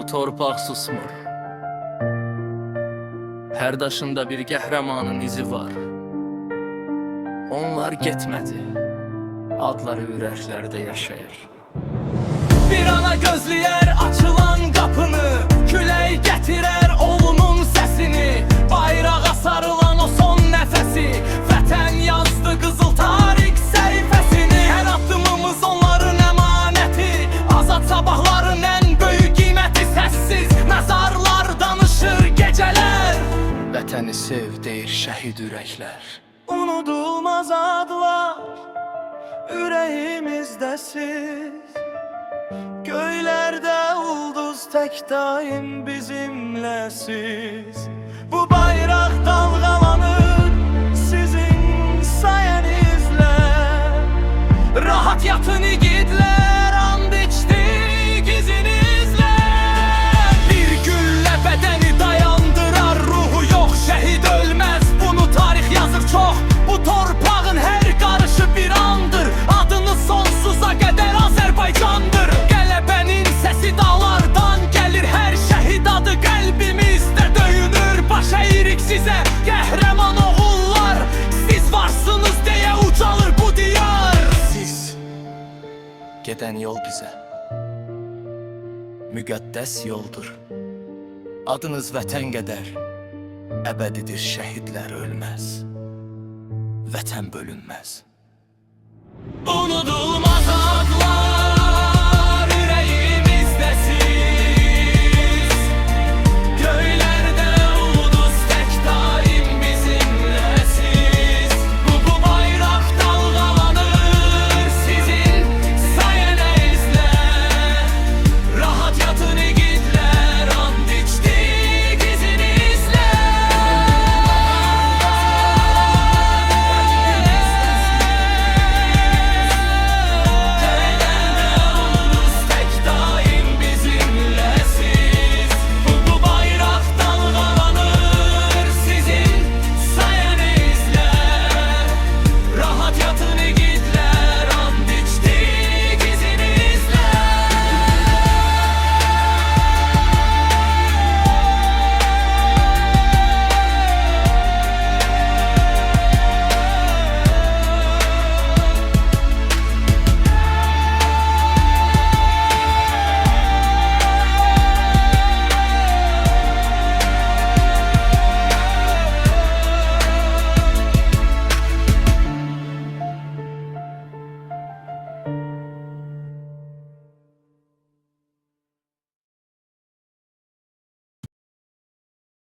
bu torpaq susmur. Hər daşında bir qəhrəmanın izi var. Onlar getmədi, adları ürəklərdə yaşayır. Bir ana gözləyər açılan qapını, külək gətirər oğlunun səsini, bayrağa sarılan o son nəfəsi, vətən yazdı qızıl tarix səhifəsini. Hər addımımız onların əmanəti, azad sabahların ən böyük qiyməti. Səssiz məzarlar danışır gecələr, vətəni sev deyir şəhid ürəklər. Unudulmaz adlar ürəyimizdəsiz, göylerde ulduz tek daim bizimlesiz. Bu bayrak dalgalanır sizin sayenizle. Rahat yatın igidler, and içtik izinizle. Bir gülle bedeni dayandırar, ruhu yok, şehit ölmez. Bunu tarih yazır çok, bu torpağın her karışı bir andır. Adını sonsuza kadar Azerbaycandır. Qələbənin səsi dağlardan gəlir, hər şəhid adı qəlbimizdə döyünür. Baş əyirik sizə qəhrəman oğullar, siz varsınız deyə ucalır bu diyar. Siz gedən yol bizə müqəddəs yoldur. Adınız vətən qədər əbədidir, şəhidlər ölməz, vətən bölünməz.